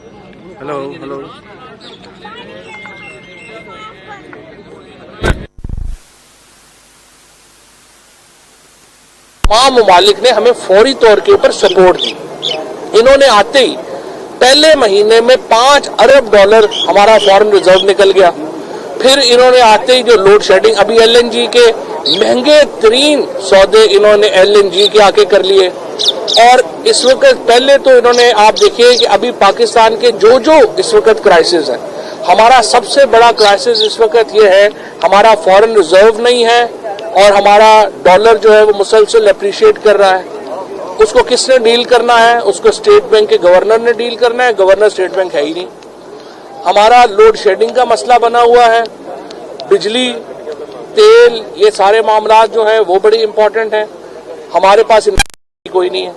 Hello hello. तमाम ममालिक ने हमें फौरी तौर के ऊपर सपोर्ट दी। इन्होंने आते ही पहले महीने में $5 अरब हमारा फॉरेन रिजर्व निकल गया। फिर इन्होंने आते ही जो लोड शेडिंग, अभी एलएनजी के महंगे तरीन सौदे इन्होंने एलएनजी के आके कर लिए। और इस वक्त पहले तो इन्होंने, आप देखिए कि अभी पाकिस्तान के जो इस वक्त क्राइसिस है, हमारा सबसे बड़ा क्राइसिस इस वक्त ये है, हमारा फॉरेन रिजर्व नहीं है और हमारा डॉलर जो है वो मुसलसल अप्रिशिएट कर रहा है। उसको किसने डील करना है? उसको स्टेट बैंक के गवर्नर ने डील करना है। गवर्नर स्टेट बैंक है ही नहीं। हमारा लोड शेडिंग का मसला बना हुआ है। बिजली, तेल, ये सारे मामला जो है वो बड़ी इंपॉर्टेंट है। हमारे पास कोई नहीं है।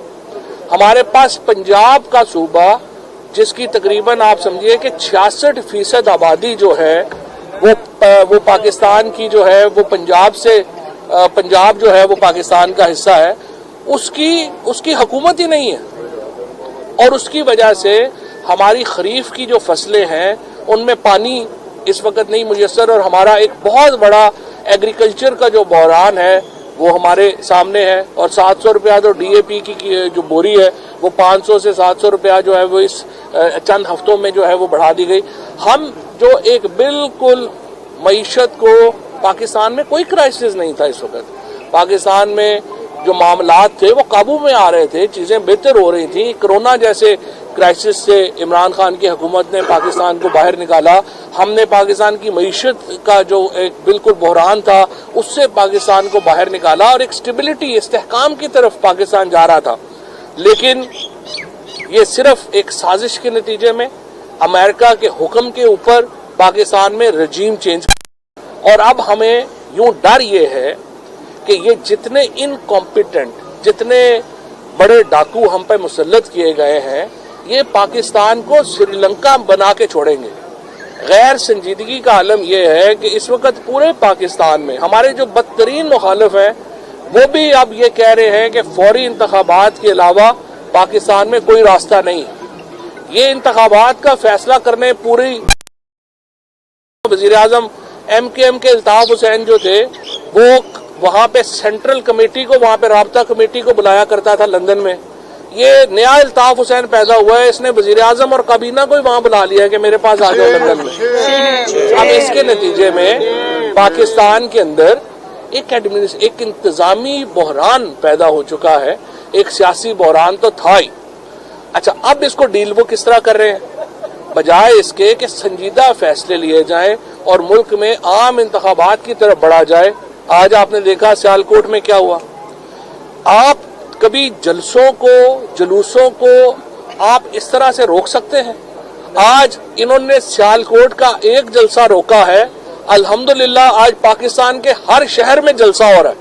हमारे पास पंजाब का सूबा, जिसकी तकरीबन आप समझिए कि 66% आबादी जो है वो पाकिस्तान की जो है वो पंजाब जो है वो पाकिस्तान का हिस्सा है, उसकी हुकूमत ही नहीं है। और उसकी वजह से हमारी खरीफ की जो फसलें हैं उनमें पानी इस वक्त नहीं मुयस्सर, और हमारा एक बहुत बड़ा एग्रीकल्चर का जो बहरान है वो हमारे सामने है। और 700 रुपया तो डीएपी की जो बोरी है वो 500 से 700 रुपया जो है वो इस चंद हफ्तों में जो है वो बढ़ा दी गई। हम जो एक बिल्कुल मईशत को, पाकिस्तान में कोई क्राइसिस नहीं था इस वक्त। पाकिस्तान में जो मामलात थे वो काबू में आ रहे थे, चीजें बेहतर हो रही थी। कोरोना जैसे क्राइसिस से इमरान खान की हुकूमत ने पाकिस्तान को बाहर निकाला। हमने पाकिस्तान की मईशत का जो एक बिल्कुल बहरान था उससे पाकिस्तान को बाहर निकाला और एक स्टेबिलिटी, इस्तेहकाम की तरफ पाकिस्तान जा रहा था। लेकिन ये सिर्फ एक साजिश के नतीजे में अमेरिका के हुक्म के ऊपर पाकिस्तान में रजीम चेंज, और अब हमें यूं डर ये है कि ये जितने इनकॉम्पिटेंट, जितने बड़े डाकू हम पे मुसल्लत किए गए हैं, ये पाकिस्तान को श्रीलंका बना के छोड़ेंगे। गैर संजीदगी का आलम यह है कि इस वक्त पूरे पाकिस्तान में हमारे जो बदतरीन मुखालिफ हैं वो भी अब ये कह रहे हैं कि फौरी इंतखाबात के अलावा पाकिस्तान में कोई रास्ता नहीं। ये इंतखाबात का फैसला करने पूरी वजीर आजम MKM के अल्ताफ हुसैन जो थे वो वहां पे सेंट्रल कमेटी को, वहां पे राब्ता कमेटी को बुलाया करता था लंदन में। ये नया अल्ताफ हुसैन पैदा हुआ है, इसने वजीर आजम और काबीना को ही वहां बुला लिया कि मेरे पास आ जाओ लंदन में। अब इसके नतीजे में पाकिस्तान के अंदर एक इंतजामी बहरान पैदा हो चुका है। एक सियासी बहरान तो था ही। अच्छा, अब इसको डील वो किस तरह कर रहे हैं? बजाय इसके कि संजीदा फैसले लिए जाएं और मुल्क में आम इंतखाबात की तरफ बढ़ा जाए। आज आपने देखा सियालकोट में क्या हुआ। आप कभी जलसों को, जुलूसों को आप इस तरह से रोक सकते हैं? आज इन्होंने सियालकोट का एक जलसा रोका है, अल्हम्दुलिल्लाह आज पाकिस्तान के हर शहर में जलसा हो रहा है।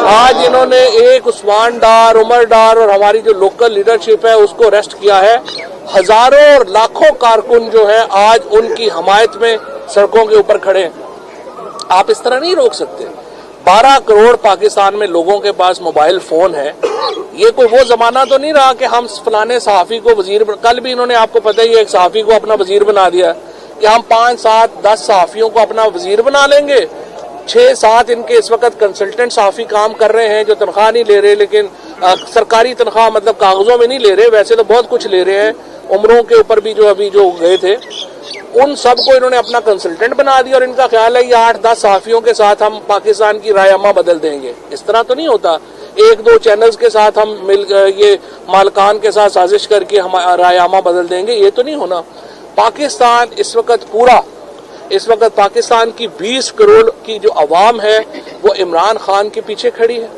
आज इन्होंने एक उस्मान डार, उमर डार और हमारी जो लोकल लीडरशिप है उसको अरेस्ट किया है। हजारों और लाखों कारकुन जो है आज उनकी हमायत में सड़कों के ऊपर खड़े हैं। आप इस तरह नहीं रोक सकते। 12 करोड़ पाकिस्तान में लोगों के पास मोबाइल फोन है। ये कोई वो जमाना तो नहीं रहा कि हम फलाने सहाफी को वजीर, कल भी इन्होंने आपको पता ही है एक सहाफी को अपना वजीर बना दिया कि हम 5, 7, 10 सहाफियों को अपना वजीर बना लेंगे। 6, 7 इनके इस वक्त कंसल्टेंट सहाफी काम कर रहे हैं जो तनख्वाह नहीं ले रहे, लेकिन सरकारी तनख्वाह मतलब कागजों में नहीं ले रहे, वैसे तो बहुत कुछ ले रहे हैं। उम्रों के ऊपर भी जो अभी जो गए थे उन सब को इन्होंने अपना कंसल्टेंट बना दिया और इनका ख्याल है ये 8-10 सहाफियों के साथ हम पाकिस्तान की रायमा बदल देंगे। इस तरह तो नहीं होता। 1-2 चैनल्स के साथ हम ये मालकान के साथ साजिश करके हम रायमा बदल देंगे, ये तो नहीं होना। पाकिस्तान इस वक्त पाकिस्तान की 20 करोड़ की जो आवाम है वो इमरान खान के पीछे खड़ी है।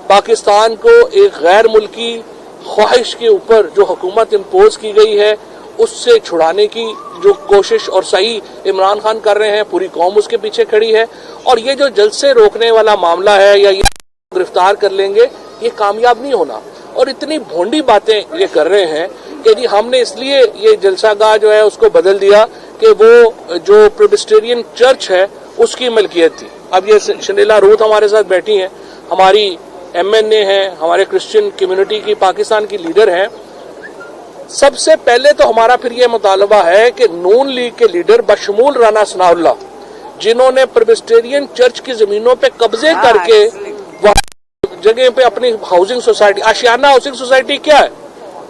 पाकिस्तान को एक गैर मुल्की ख्वाहिश के ऊपर जो हुकूमत इम्पोज की गई है उससे छुड़ाने की जो कोशिश और सही इमरान खान कर रहे हैं, पूरी कौम उसके पीछे खड़ी है। और ये जो जलसे रोकने वाला मामला है या ये गिरफ्तार कर लेंगे, ये कामयाब नहीं होना। और इतनी भोंडी बातें ये कर रहे हैं कि जी हमने इसलिए ये जलसागाह जो है उसको बदल दिया कि वो जो प्रेस्बिटेरियन चर्च है उसकी मलकियत थी। अब ये शनीला रूथ हमारे साथ बैठी हैं, हमारी MNA हैं, हमारे क्रिश्चियन कम्युनिटी की पाकिस्तान की लीडर हैं। سب سے پہلے تو ہمارا پھر یہ مطالبہ ہے کہ نون لیگ کے لیڈر بشمول رانا ثناء اللہ، جنہوں نے پربسٹیرین چرچ کی زمینوں پہ قبضے کر کے جگہ پہ اپنی housing society, Ashiana housing society کیا ہے؟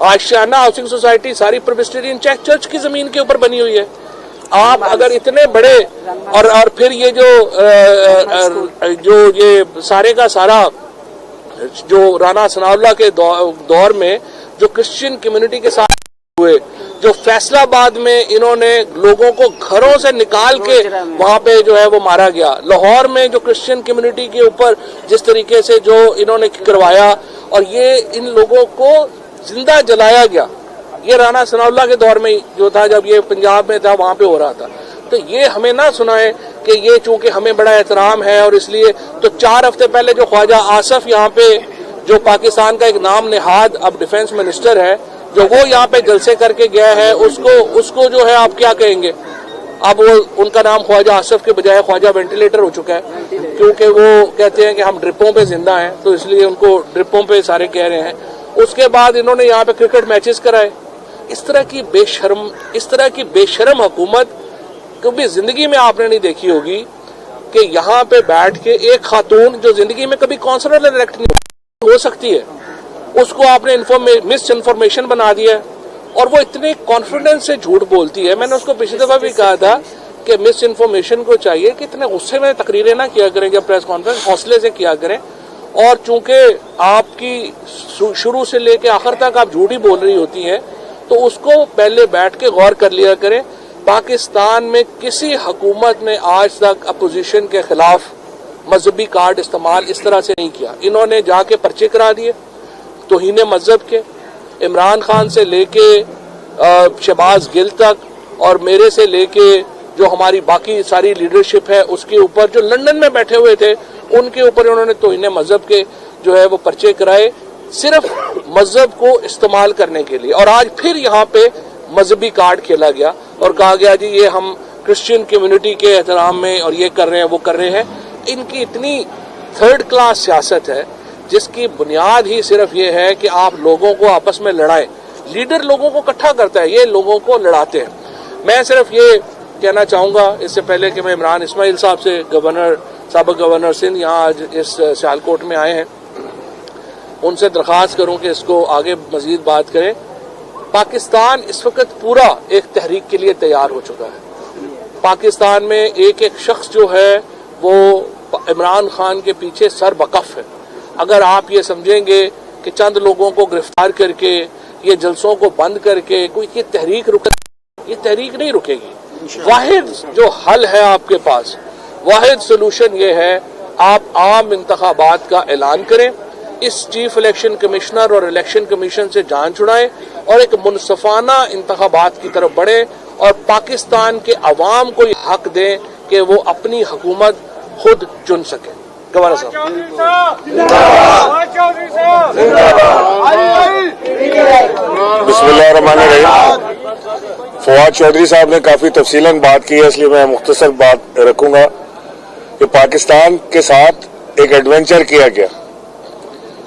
آشیانہ ہاؤسنگ سوسائٹی ساری پربسٹیرین چرچ کی زمین کے اوپر بنی ہوئی ہے۔ آپ اگر اتنے بڑے اور پھر یہ جو یہ سارے کا سارا جو رانا ثناء اللہ کے دور میں جو کرسچین کمیونٹی کے ساتھ ہوئے، جو فیصلہ آباد میں انہوں نے لوگوں کو گھروں سے نکال کے وہاں پہ جو ہے وہ مارا گیا، لاہور میں جو کرسچین کمیونٹی کے اوپر جس طریقے سے جو انہوں نے کروایا اور یہ ان لوگوں کو زندہ جلایا گیا، یہ رانا ثناء اللہ کے دور میں جو تھا، جب یہ پنجاب میں تھا وہاں پہ ہو رہا تھا۔ تو یہ ہمیں نہ سنائے کہ یہ چونکہ ہمیں بڑا احترام ہے اور اس لیے تو 4 ہفتے پہلے جو خواجہ آصف یہاں پہ جو پاکستان کا ایک نام نہاد اب ڈیفنس منسٹر ہے، جو وہ یہاں پہ جلسے کر کے گیا ہے، اس کو جو ہے آپ کیا کہیں گے؟ اب وہ ان کا نام خواجہ آصف کے بجائے خواجہ وینٹیلیٹر ہو چکا ہے، کیونکہ وہ کہتے ہیں کہ ہم ڈرپوں پہ زندہ ہیں، تو اس لیے ان کو ڈرپوں پہ سارے کہہ رہے ہیں۔ اس کے بعد انہوں نے یہاں پہ کرکٹ میچز کرائے۔ اس طرح کی بے شرم حکومت کبھی زندگی میں آپ نے نہیں دیکھی ہوگی کہ یہاں پہ بیٹھ کے ایک خاتون جو زندگی میں کبھی کونسلر الیکٹ نہیں ہو سکتی ہے، اس کو آپ نے مس انفارمیشن بنا دیا ہے، اور وہ اتنے کانفیڈنس سے جھوٹ بولتی ہے۔ میں نے اس کو پچھلی دفعہ بھی کہا تھا کہ مس انفارمیشن کو چاہیے کہ اتنے غصے میں تقریریں نہ کیا کریں، جب پریس کانفرنس حوصلے سے کیا کریں، اور چونکہ آپ کی شروع سے لے کے آخر تک آپ جھوٹ ہی بول رہی ہوتی ہیں، تو اس کو پہلے بیٹھ کے غور کر لیا کریں۔ پاکستان میں کسی حکومت نے آج تک اپوزیشن کے خلاف مذہبی کارڈ استعمال اس طرح سے نہیں کیا۔ انہوں نے جا کے پرچے کرا دیے توہین مذہب کے، عمران خان سے لے کے شہباز گل تک، اور میرے سے لے کے جو ہماری باقی ساری لیڈرشپ ہے اس کے اوپر، جو لندن میں بیٹھے ہوئے تھے ان کے اوپر انہوں نے توہین مذہب کے جو ہے وہ پرچے کرائے، صرف مذہب کو استعمال کرنے کے لیے۔ اور آج پھر یہاں پہ مذہبی کارڈ کھیلا گیا اور کہا گیا جی یہ ہم کرسچین کمیونٹی کے احترام میں اور یہ کر رہے ہیں وہ کر رہے ہیں۔ ان کی اتنی تھرڈ کلاس سیاست ہے جس کی بنیاد ہی صرف یہ ہے کہ آپ لوگوں کو آپس میں لڑائیں۔ لیڈر لوگوں کو اکٹھا کرتا ہے، یہ لوگوں کو لڑاتے ہیں۔ میں صرف یہ کہنا چاہوں گا اس سے پہلے کہ میں عمران اسماعیل صاحب سے، سابق گورنر سندھ یہاں آج اس سیالکوٹ میں آئے ہیں، ان سے درخواست کروں کہ اس کو آگے مزید بات کریں۔ پاکستان اس وقت پورا ایک تحریک کے لیے تیار ہو چکا ہے۔ پاکستان میں ایک ایک شخص جو ہے وہ عمران خان کے پیچھے سر بکف ہے۔ اگر آپ یہ سمجھیں گے کہ چند لوگوں کو گرفتار کر کے یہ جلسوں کو بند کر کے کوئی یہ تحریک رکے، یہ تحریک نہیں رکے گی۔ واحد جو حل ہے آپ کے پاس، واحد سلوشن یہ ہے، آپ عام انتخابات کا اعلان کریں، اس چیف الیکشن کمشنر اور الیکشن کمیشن سے جان چھڑائیں اور ایک منصفانہ انتخابات کی طرف بڑھیں، اور پاکستان کے عوام کو یہ حق دیں کہ وہ اپنی حکومت خود چن سکیں۔ گورنر صاحب بسم اللہ الرحمن الرحیم۔ فواد چودھری صاحب نے کافی تفصیلاً بات کی ہے، اس لیے میں مختصر بات رکھوں گا کہ پاکستان کے ساتھ ایک ایڈونچر کیا گیا،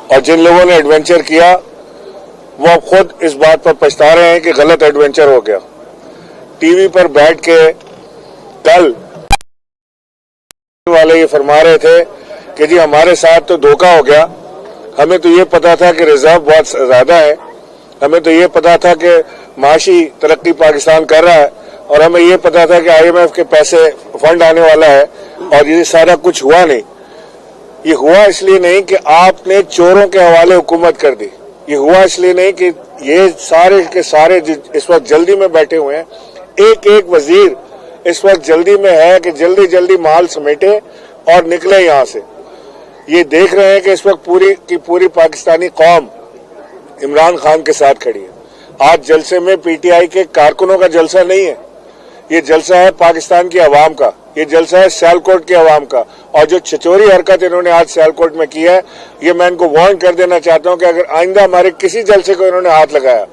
اور جن لوگوں نے ایڈونچر کیا وہ اب خود اس بات پر پچھتا رہے ہیں کہ غلط ایڈونچر ہو گیا۔ ٹی وی پر بیٹھ کے کل والے یہ فرما رہے تھے کہ جی ہمارے ساتھ تو دھوکہ ہو گیا، ہمیں تو یہ پتا تھا کہ ریزرو بہت زیادہ ہے، ہمیں تو یہ پتا تھا کہ معاشی ترقی پاکستان کر رہا ہے، اور ہمیں یہ پتا تھا کہ IMF کے پیسے فنڈ آنے والا ہے، اور یہ سارا کچھ ہوا نہیں۔ یہ ہوا اس لیے نہیں کہ آپ نے چوروں کے حوالے حکومت کر دی، یہ ہوا اس لیے نہیں کہ یہ سارے کے سارے اس وقت جلدی میں بیٹھے ہوئے ہیں۔ ایک ایک وزیر اس وقت جلدی میں ہے کہ جلدی جلدی مال سمیٹے اور نکلے یہاں سے۔ یہ دیکھ رہے ہیں کہ اس وقت پوری کی پوری پاکستانی قوم عمران خان کے ساتھ کھڑی ہے۔ آج جلسے میں PTI کے کارکنوں کا جلسہ نہیں ہے، یہ جلسہ ہے پاکستان کی عوام کا، یہ جلسہ ہے سیالکوٹ کی عوام کا، اور جو چھچوری حرکت انہوں نے آج سیالکوٹ میں کی ہے، یہ میں ان کو وارن کر دینا چاہتا ہوں کہ اگر آئندہ ہمارے کسی جلسے کو انہوں نے ہاتھ لگایا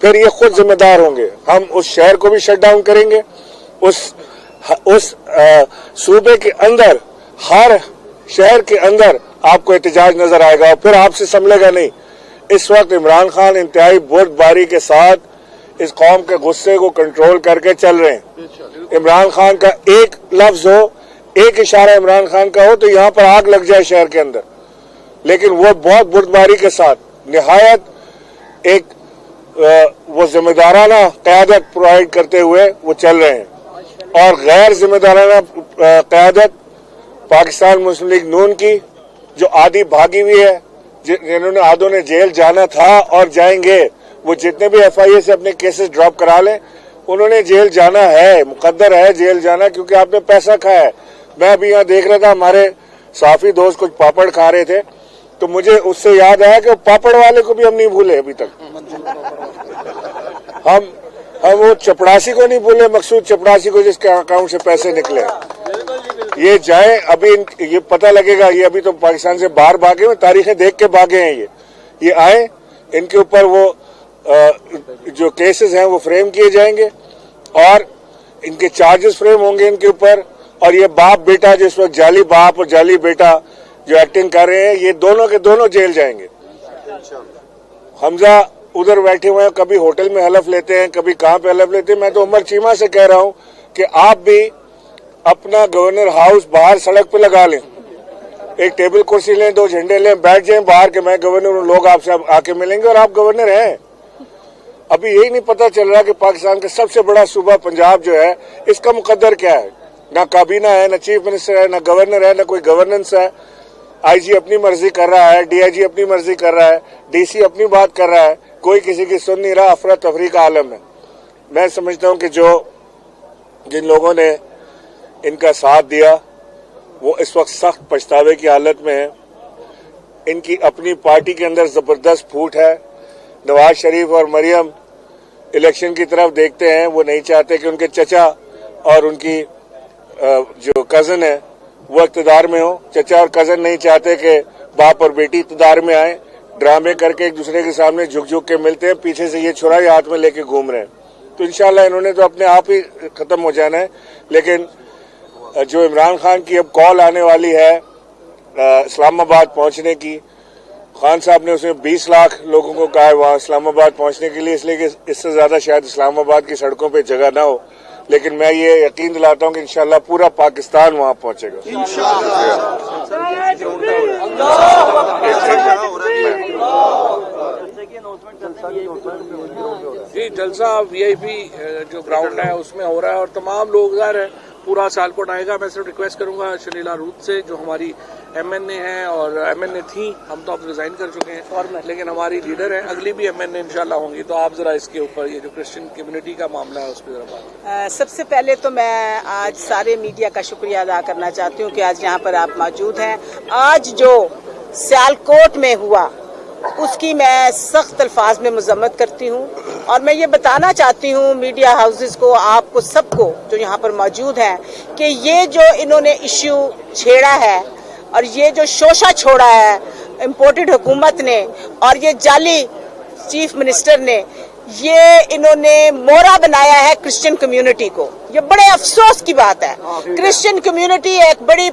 پھر یہ خود ذمہ دار ہوں گے۔ ہم اس شہر کو بھی شٹ ڈاؤن کریں گے، اس صوبے کے اندر ہر شہر کے اندر آپ کو احتجاج نظر آئے گا، اور پھر آپ سے سنبھلے گا نہیں۔ इस वक्त इमरान खान इंतहाई बुर्दबारी के साथ इस कौम के गुस्से को कंट्रोल करके चल रहे हैं। इमरान खान का एक लफ्ज हो, एक इशारा इमरान खान का हो तो यहाँ पर आग लग जाए शहर के अंदर, लेकिन वो बहुत बुर्दबारी के साथ निहायत एक वो जिम्मेदाराना क़यादत प्रोवाइड करते हुए वो चल रहे हैं। और गैर जिम्मेदाराना क़यादत पाकिस्तान मुस्लिम लीग नून की जो आधी भागी हुई है, जिन्होंने आधों ने जेल जाना था और जाएंगे, वो जितने भी FIA से अपने केसेस ड्रॉप करा लें, उन्होंने जेल जाना है, मुकद्दर है जेल जाना, क्योंकि आपने पैसा खाया है। मैं अभी यहाँ देख रहा था, हमारे साफी दोस्त कुछ पापड़ खा रहे थे, तो मुझे उससे याद आया कि पापड़ वाले को भी हम नहीं भूले अभी तक। हम वो चपड़ासी को नहीं भूले, मकसूद चपड़ासी को जिसके अकाउंट से पैसे निकले। ये जाए, अभी ये पता लगेगा, ये अभी तो पाकिस्तान से बाहर भागे हैं, तारीखें देख के भागे हैं। ये आए, इनके ऊपर वो जो केसेस हैं वो फ्रेम किए जाएंगे और इनके चार्जेस फ्रेम होंगे इनके ऊपर। और ये बाप बेटा जो इस वक्त जाली बाप और जाली बेटा जो एक्टिंग कर रहे हैं, ये दोनों के दोनों जेल जाएंगे। हमजा उधर बैठे हुए हैं, कभी होटल में हलफ लेते हैं, कभी कहां पे हलफ लेते हैं। मैं तो उमर चीमा से कह रहा हूं कि आप भी अपना गवर्नर हाउस बाहर सड़क पे लगा लें, एक टेबल कुर्सी लें, 2 झंडे लें, बैठ जाएं बाहर के मैं गवर्नर हूं, लोग आपसे आके मिलेंगे और आप गवर्नर हैं। अभी यही नहीं पता चल रहा कि पाकिस्तान का सबसे बड़ा सूबा पंजाब जो है, इसका मुकद्दर क्या है। ना काबीना है, ना चीफ मिनिस्टर है, ना गवर्नर है, ना कोई गवर्नेंस है। IG अपनी मर्जी कर रहा है, DIG अपनी मर्जी कर रहा है, DC अपनी बात कर रहा है, कोई किसी की सुन नहीं रहा। अफरा तफरी का आलम है। मैं समझता हूं कि जिन लोगों ने इनका साथ दिया वो इस वक्त सख्त पछतावे की हालत में है। इनकी अपनी पार्टी के अंदर जबरदस्त फूट है। नवाज शरीफ और मरियम इलेक्शन की तरफ देखते हैं, वो नहीं चाहते कि उनके चचा और उनकी जो कजन है वो इक़्तिदार में हो। चचा और कजन नहीं चाहते कि बाप और बेटी इक़्तिदार में आए। ड्रामे करके एक दूसरे के सामने झुक झुक के मिलते हैं, पीछे से ये छुराई हाथ में लेके घूम रहे हैं। तो इंशाल्लाह इन्होंने तो अपने आप ही खत्म हो जाना है। लेकिन जो इमरान खान की अब कॉल आने वाली है इस्लामाबाद पहुंचने की, खान साहब ने उसमें 20 लाख लोगों को कहा है वहां इस्लामाबाद पहुंचने के लिए, इसलिए कि इससे ज्यादा शायद इस्लामाबाद की सड़कों पे जगह ना हो। लेकिन मैं ये यकीन दिलाता हूं कि इंशाल्लाह पूरा पाकिस्तान वहां पहुंचेगा। जी, जलसा VIP जो ग्राउंड है उसमें हो रहा है और तमाम लोग ज़ाहिर है पूरा सियालकोट आएगा। मैं सिर्फ रिक्वेस्ट करूंगा शलीला रूत से, जो हमारी MNA हैं और MNA थी, हम तो अब रिजाइन कर चुके हैं, लेकिन हमारी लीडर है, अगली भी MNA इंशाल्लाह होंगी। तो आप जरा इसके ऊपर ये जो क्रिश्चियन कम्युनिटी का मामला है उस पर जरा बात। सबसे पहले तो मैं आज सारे मीडिया का शुक्रिया अदा करना चाहती हूँ कि आज यहाँ पर आप मौजूद हैं। आज जो सियालकोट में हुआ उसकी मैं सख्त अल्फाज में मजम्मत करती हूँ और मैं ये बताना चाहती हूँ मीडिया हाउसेस को, आपको सबको जो यहाँ पर मौजूद हैं, कि ये जो इन्होंने इश्यू छेड़ा है और ये जो शोशा छोड़ा है इम्पोर्टेड हुकूमत ने और ये जाली चीफ मिनिस्टर ने, ये इन्होंने मोहरा बनाया है क्रिश्चियन कम्युनिटी को। ये बड़े अफसोस की बात है। क्रिश्चियन कम्युनिटी एक बड़ी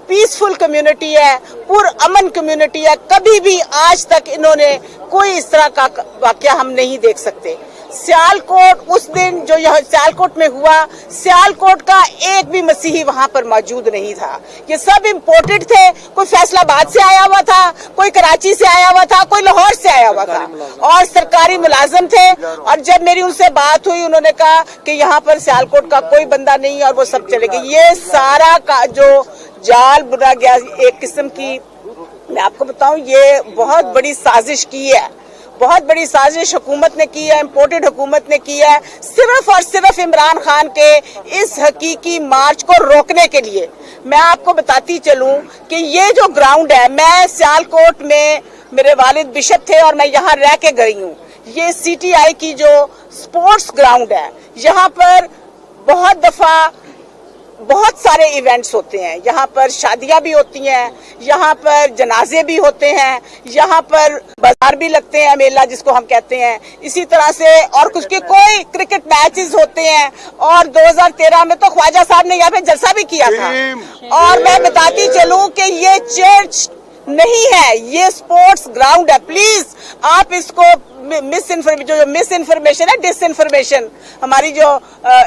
पीसफुल कम्युनिटी है, पुरअमन कम्युनिटी है। कभी भी आज तक इन्होंने कोई इस तरह का वाकया हम नहीं देख सकते। सियालकोट उस दिन जो यह सियालकोट में हुआ, सियालकोट का एक भी मसीही वहां पर मौजूद नहीं था। ये सब इम्पोर्टेड थे। कोई फैसलाबाद से आया हुआ था, कोई कराची से आया हुआ था, कोई लाहौर से आया हुआ था और सरकारी मुलाजिम थे। और जब मेरी उनसे बात हुई, उन्होंने कहा कि यहाँ पर सियालकोट का कोई बंदा नहीं और वो सब चले गए। ये सारा का जो जाल बुना गया, एक किस्म की, मैं आपको बताऊं, ये बहुत बड़ी साजिश की है, बहुत बड़ी साजिश हुकूमत ने की है, इम्पोर्टेड हुकूमत ने की है, सिर्फ और सिर्फ इमरान खान के इस हकीकी मार्च को रोकने के लिए। मैं आपको बताती चलूं कि ये जो ग्राउंड है, मैं सियालकोट में, मेरे वालिद बिशप थे और मैं यहाँ रह के गई हूँ। ये CTI की जो स्पोर्ट्स ग्राउंड है, यहाँ पर बहुत दफा बहुत सारे इवेंट्स होते हैं। यहाँ पर शादियां भी होती हैं, यहाँ पर जनाजे भी होते हैं, यहाँ पर बाजार भी लगते हैं, मेला जिसको हम कहते हैं। इसी तरह से और कुछ के कोई क्रिकेट मैचेस होते हैं। और 2013 में तो ख्वाजा साहब ने यहाँ पे जलसा भी किया था। और मैं बताती चलूं कि ये चर्च नहीं है, ये स्पोर्ट्स ग्राउंड है। प्लीज आप इसको मिस इन्फॉर्मेशन है, डिस इन्फॉर्मेशन, हमारी जो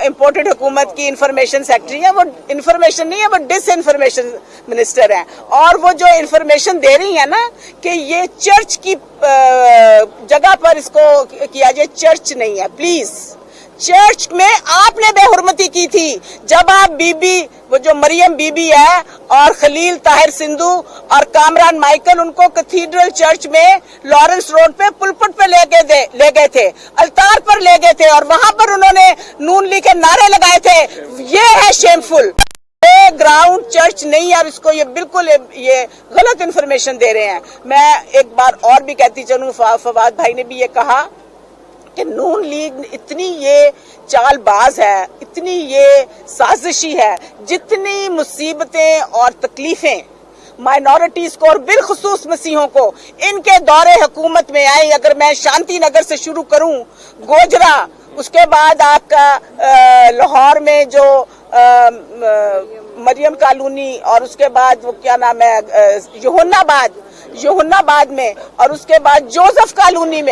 इम्पोर्टेड हुकूमत की इंफॉर्मेशन सेक्रेटरी है, वो इन्फॉर्मेशन नहीं है, वो डिस इन्फॉर्मेशन मिनिस्टर है। और वो जो इन्फॉर्मेशन दे रही है ना कि ये चर्च की जगह पर इसको किया जाए, चर्च नहीं है। प्लीज, चर्च में आपने बेहुरमती की थी जब आप बीबी, वो जो मरियम बीबी है और खलील ताहिर सिंधु और कामरान माइकल, उनको कैथीड्रल चर्च में लॉरेंस रोड पे पुलपट पे ले गए थे, अल्तार पर ले गए थे और वहां पर उन्होंने नून ली के नारे लगाए थे। ये है शेमफुल। ये ग्राउंड चर्च नहीं है और इसको ये बिल्कुल ये गलत इन्फॉर्मेशन दे रहे हैं। मैं एक बार और भी कहती चलूं, फवाद भाई ने भी ये कहा कि नून लीग इतनी ये चालबाज है, इतनी ये साजिशी है, जितनी मुसीबतें और तकलीफें माइनॉरिटीज को और बिलखुसूस मसीहों को इनके दौरे हुकूमत में आई। अगर मैं शांति नगर से शुरू करूं, गोजरा, उसके बाद आपका लाहौर में जो मरियम कॉलोनी, और उसके बाद वो क्या नाम है, यूहन्नाबाद में, और उसके बाद जोसेफ कॉलोनी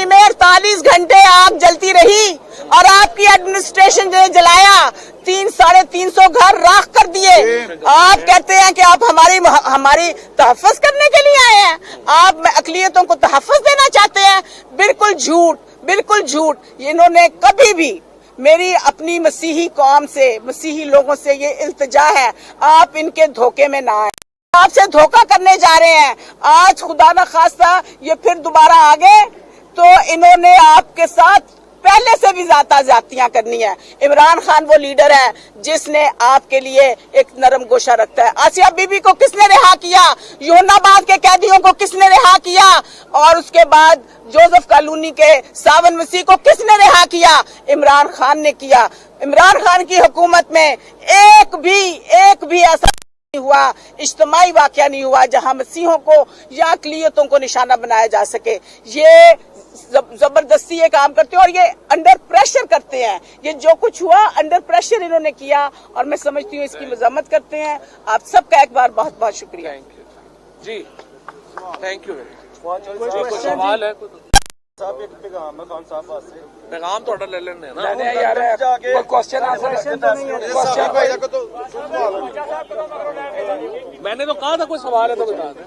में 48 घंटे आग जलती रही और आपकी एडमिनिस्ट्रेशन ने जलाया, 300-350 घर राख कर दिए। आप कहते हैं कि आप हमारी तहफ़्फ़ुज़ करने के लिए आए हैं, आप अक़लियतों को तहफ़्फ़ुज़ देना चाहते हैं। बिल्कुल झूठ, बिल्कुल झूठ। इन्होंने कभी भी मेरी अपनी मसीही कौम से, मसीही लोगों से ये इल्तिजा है, आप इनके धोखे में ना आए। आपसे धोखा करने जा रहे हैं। आज खुदा न खास्ता ये फिर दोबारा आ गए तो इन्होंने आपके साथ पहले से भी ज्यादा जातियां करनी है। इमरान खान वो लीडर है जिसने आपके लिए एक नरम गोशा रखता है। आसिया बीबी को किसने रिहा किया? यूहन्नाबाद के कैदियों को किसने रिहा किया? और उसके बाद जोसेफ कॉलोनी के सावन मसीह को किसने रिहा किया? इमरान खान ने किया। इमरान खान की हुकूमत में एक भी ऐसा हुआ, इज्तिमाई वाकया नहीं हुआ जहां मसीहों को या अक़लियतों को निशाना बनाया जा सके। ये जबरदस्ती ये काम करते हैं और ये अंडर प्रेशर करते हैं। ये जो कुछ हुआ अंडर प्रेशर इन्होंने किया और मैं समझती हूँ इसकी मजम्मत करते हैं। आप सबका एक बार बहुत बहुत शुक्रिया। जी, थैंक यू। कोई सवाल है? साहब एक पैगाम है खान साहब वास्ते। पैगाम तो ऑर्डर ले लेने ना यार, कोई क्वेश्चन आंसर तो नहीं है। मैंने तो कहा था कोई सवाल है तो बता दें।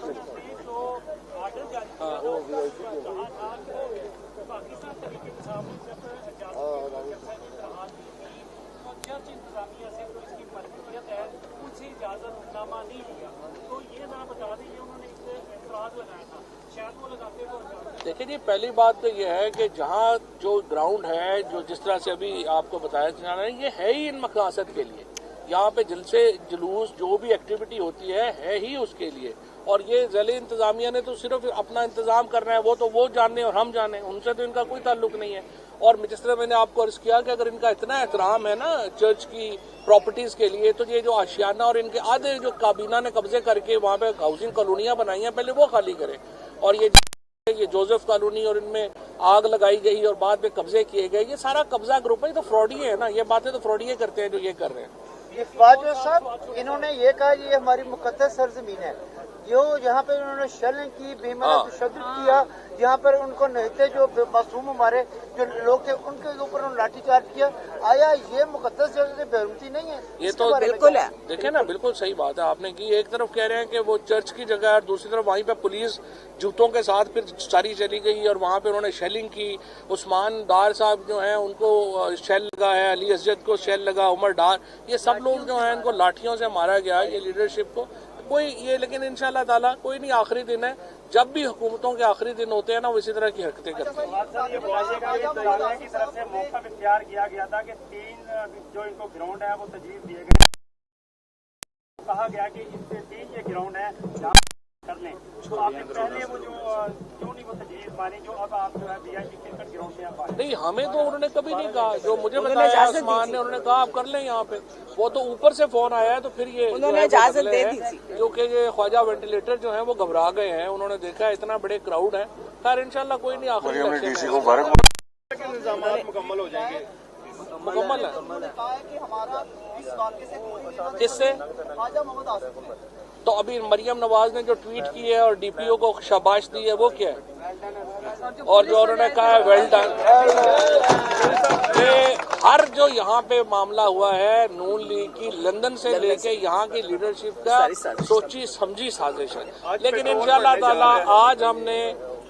देखिए जी, पहली बात तो यह है कि जहाँ जो ग्राउंड है, जो जिस तरह से अभी आपको बताया जा रहा है, ये है ही इन मकसद के लिए। यहाँ पे जलसे जुलूस जो भी एक्टिविटी होती है ही उसके लिए। और ये ज़िले इंतजामिया ने तो सिर्फ अपना इंतजाम करना है, वो तो वो जाने और हम जाने, उनसे तो इनका कोई ताल्लुक नहीं है। और जिस तरह मैंने आपको अर्ज किया कि अगर इनका इतना एहतराम है ना चर्च की प्रॉपर्टीज के लिए, तो ये जो आशियाना और इनके आधे जो काबीना ने कब्जे करके वहाँ पे हाउसिंग कॉलोनियाँ बनाई हैं, पहले वो खाली करें। और ये जोसेफ कॉलोनी और इनमें आग लगाई गई और बाद में कब्जे किए गए, ये सारा कब्जा ग्रुप है, तो फ्रॉडी है ना। ये बातें तो फ्रॉडी करते हैं जो ये कर रहे हैं। वाजवा साहब इन्होंने ये कहा ये हमारी मुकद्दस सरजमीन है, जो यहाँ पे उन्होंने शेलिंग की, बेमना तशद्दुद किया, यहाँ पर उनको नहते जो मासूम हमारे जो लोग थे उनके ऊपर उन्होंने लाठीचार्ज किया। आया ये मुकद्दस जगह बेरुमती नहीं है? ये तो बिल्कुल है। देखे ना, बिल्कुल सही बात है आपने की। एक तरफ कह रहे हैं कि वो चर्च की जगह है, दूसरी तरफ वहीं पे पुलिस जूतों के साथ फिर सारी चली गई और वहाँ पे उन्होंने शेलिंग की। उस्मान डार साहब जो हैं उनको शेल लगा है, अली असजद को शेल लगा, उमर डार, ये सब लोग जो हैं इनको लाठियों से मारा गया, ये लीडरशिप को कोई ये। लेकिन इंशाल्लाह ताला कोई नहीं, आखिरी दिन है, जब भी हुकूमतों के आखिरी दिन होते हैं ना, वो इसी तरह की हरकतें करते हैं। की तरफ से मौका इख्तियार किया गया था कि 3 जो इनको ग्राउंड है वो तजवीज़ दिए गए, कहा गया कि इससे 3 ये ग्राउंड है कर लें। तो आपने पहले वो जो क्यों नहीं वो तजवीज़ मानी जो अब आप जो है VIP क्रिकेट ग्राउंड में आप? नहीं, हमें तो उन्होंने कभी नहीं कहा। जो मुझे बताया आसमान ने, उन्होंने कहा आप कर लें यहाँ पे। वो तो ऊपर से फोन आया है, तो फिर ये उन्होंने इजाजत दे दी थी। जो कि ये ख्वाजा वेंटिलेटर जो है वो घबरा गए हैं, उन्होंने देखा इतना बड़े क्राउड है। खैर इंशाल्लाह कोई नहीं, आखिरी मुकम्मल हो जाएंगे। मुकम्मल है। कहा है कि हमारा इस वाक़े से किससे? ख्वाजा मोहम्मद आसिफ تو ابھی مریم نواز نے جو ٹویٹ کی ہے اور ڈی پی او کو شاباش دی ہے وہ کیا ہے؟ اور جو انہوں نے کہا ہے ویل ڈن. ہر جو یہاں پہ معاملہ ہوا ہے نون لیگ کی لندن سے لے کے یہاں کی لیڈرشپ کا سوچی سمجھی سازش ہے. لیکن انشاءاللہ تعالی آج ہم نے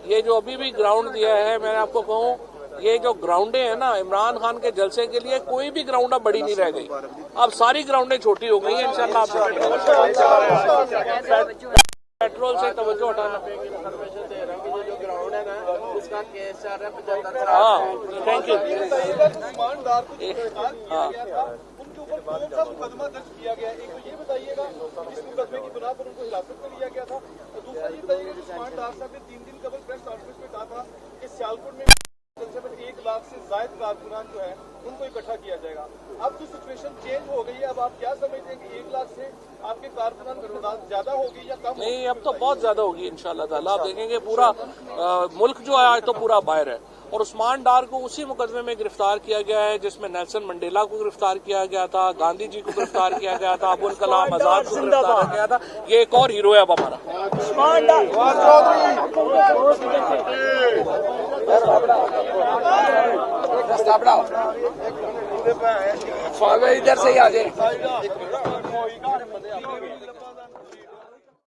یہ جو ابھی بھی گراؤنڈ دیا ہے، میں آپ کو کہوں یہ جو گراؤنڈیں ہیں نا عمران خان کے جلسے کے لیے کوئی بھی گراؤنڈ اب بڑی نہیں رہ گئی، اب ساری گراؤنڈیں چھوٹی ہو گئی ہیں انشاءاللہ. آپ پیٹرول سے توجہ ہٹانا. ہاں تھینک یو. ہاں ان کے اوپر کون سا مقدمہ درج کیا گیا ہے؟ ایک تو یہ بتائیے گا جس مقدمے کی بنا پر ان کو حراست میں لیا گیا تھا، اور دوسرا یہ بتائیے گا کہ عثمان ڈار صاحب نے 3 دن قبل پریس کانفرنس میں کہا تھا کہ سیالکوٹ میں جلسے میں 1 لاکھ سے زائد کارکنان جو ہیں ان کو اکٹھا کیا جائے گا. اب جو سچویشن چینج ہو گئی ہے، اب آپ کیا سمجھتے ہیں کہ 1 لاکھ سے آپ کے کارکنان کی تعداد زیادہ ہوگی یا کم؟ نہیں، اب تو بہت زیادہ ہوگی انشاءاللہ تعالیٰ. آپ دیکھیں گے پورا ملک جو ہے آج تو پورا باہر ہے. اور عثمان ڈار کو اسی مقدمے میں گرفتار کیا گیا ہے جس میں نیلسن منڈیلا کو گرفتار کیا گیا تھا، گاندھی جی کو گرفتار کیا گیا تھا، ابوالکلام آزاد کو گرفتار کیا گیا تھا. یہ ایک اور ہیرو ہے اب ہمارا. ادھر سے ہی آ جائے.